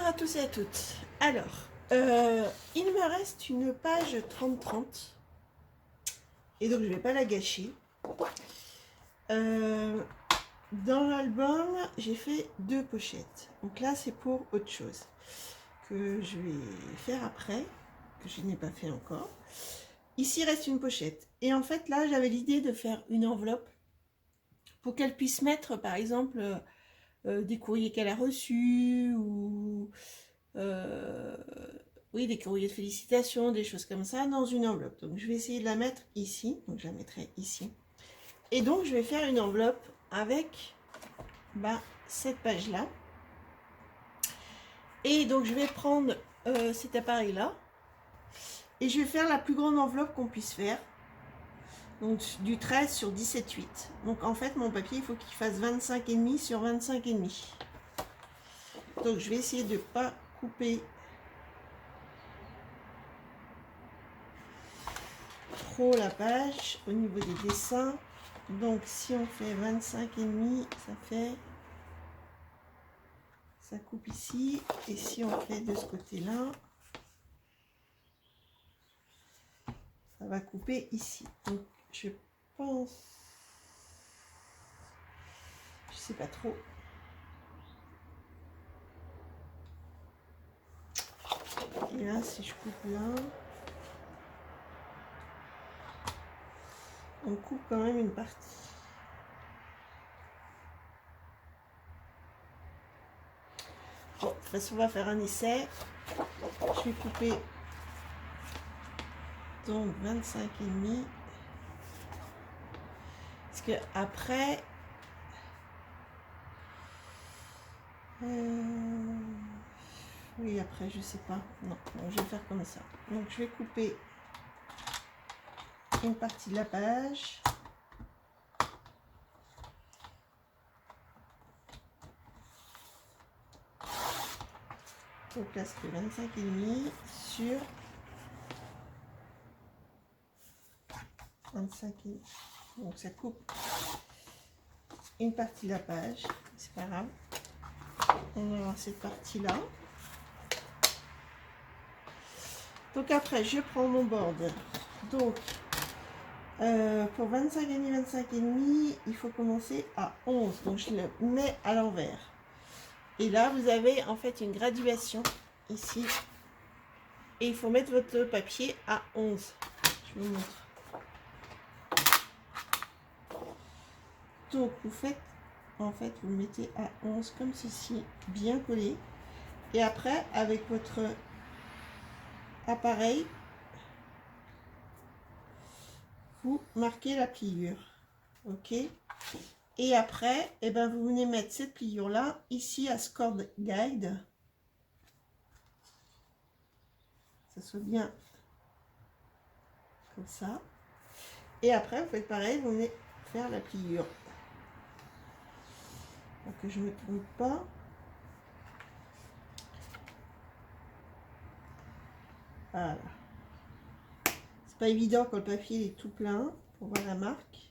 Bonjour à tous et à toutes. Alors, il me reste une page 30-30 et donc je ne vais pas la gâcher. Dans l'album, j'ai fait 2 pochettes. Donc là, c'est pour autre chose que je vais faire après, que je n'ai pas fait encore. Ici reste une pochette. Et en fait, là, j'avais l'idée de faire une enveloppe pour qu'elle puisse mettre, par exemple, des courriers qu'elle a reçus ou oui, des courriers de félicitations, des choses comme ça, dans une enveloppe. Donc je vais essayer de la mettre ici, donc je la mettrai ici. Et donc je vais faire une enveloppe avec cette page-là. Et donc je vais prendre cet appareil-là, et je vais faire la plus grande enveloppe qu'on puisse faire. Donc du 13 sur 17,8. Donc en fait mon papier, il faut qu'il fasse 25,5 sur 25,5. Donc je vais essayer de ne pas couper trop la page au niveau des dessins. Donc si on fait 25,5, ça coupe ici. Et si on fait de ce côté là, ça va couper ici. Donc je pense, je sais pas trop, et là si je coupe là, on coupe quand même une partie. Bon, de toute façon on va faire un essai. Je vais couper donc 25,5, parce que après oui, après je sais pas, non, je vais faire comme ça. Donc je vais couper une partie de la page. Donc là c'est 25,5 sur 25,5. Donc ça coupe une partie de la page, c'est pas grave. On va avoir cette partie là. Donc après je prends mon board. Donc pour 25,5, il faut commencer à 11. Donc je le mets à l'envers. Et là vous avez en fait une graduation ici. Et il faut mettre votre papier à 11. Je vous montre. Donc vous faites, en fait vous le mettez à 11 comme ceci, bien collé. Et après avec votre appareil, vous marquez la pliure. Ok. Et après, eh ben, vous venez mettre cette pliure là, ici à Score Guide. Ça soit bien comme ça. Et après, vous faites pareil, vous venez faire la pliure. Donc que je ne me trompe pas. Voilà. C'est pas évident quand le papier est tout plein pour voir la marque.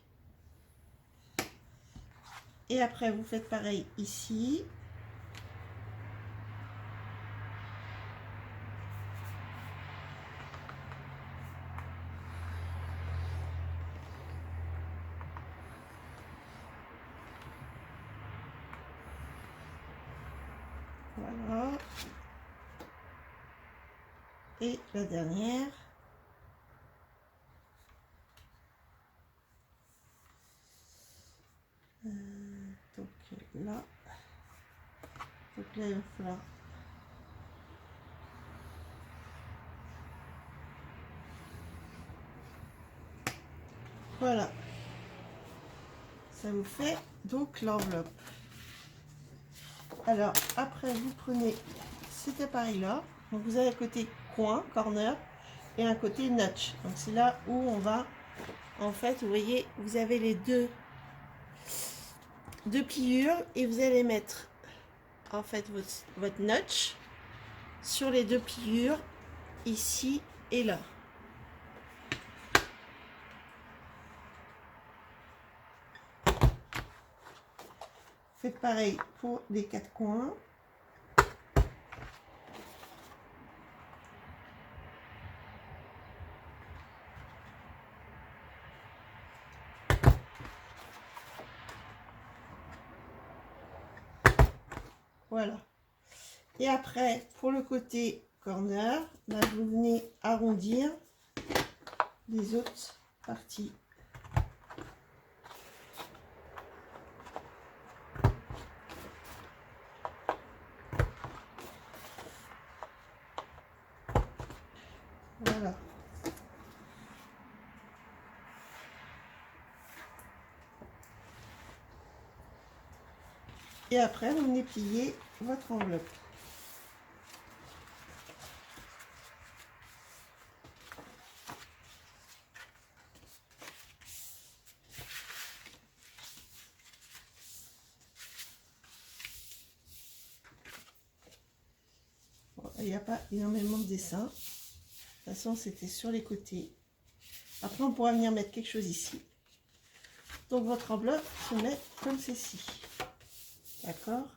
Et après, vous faites pareil ici. Voilà. Et la dernière. Donc là. Donc là, il va falloir. Voilà. Ça vous fait donc l'enveloppe. Alors après, vous prenez cet appareil là. Donc vous avez un côté coin, corner, et un côté notch. Donc c'est là où on va, en fait, vous voyez, vous avez les deux pliures et vous allez mettre en fait votre notch sur les deux pliures ici et là. Faites pareil pour les 4 coins. Voilà. Et après, pour le côté corner, là, vous venez arrondir les autres parties. Voilà. Et après, vous venez plier votre enveloppe. Bon, il n'y a pas énormément de dessins. De toute façon, c'était sur les côtés. Après, on pourra venir mettre quelque chose ici. Donc, votre enveloppe se met comme ceci. D'accord?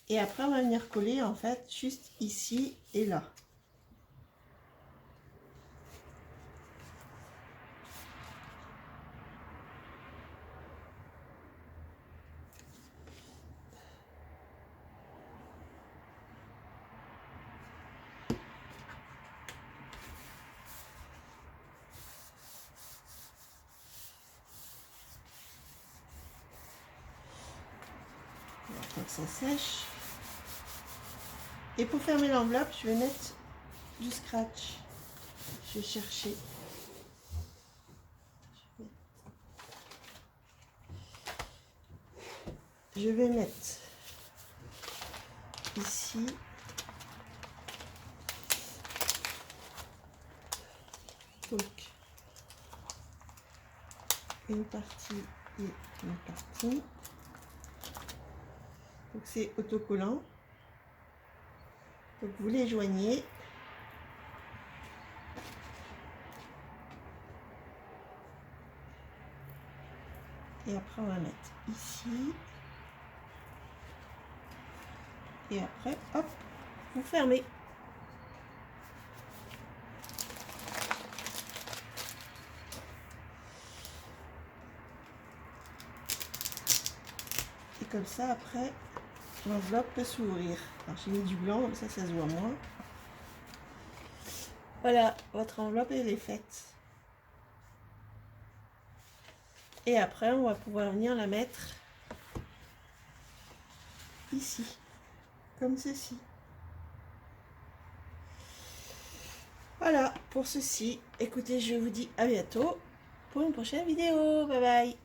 Et après, on va venir coller, en fait, juste ici et là. Donc ça sèche. Et pour fermer l'enveloppe, je vais mettre du scratch. Je vais chercher. Je vais mettre ici. Donc une partie et une partie. Donc c'est autocollant. Donc vous les joignez. Et après on va mettre ici. Et après, hop, vous fermez. Et comme ça, après, l'enveloppe peut s'ouvrir. Alors j'ai mis du blanc, comme ça se voit moins. Voilà, votre enveloppe elle est faite. Et après, on va pouvoir venir la mettre ici, comme ceci. Voilà pour ceci. Écoutez, je vous dis à bientôt pour une prochaine vidéo. Bye bye.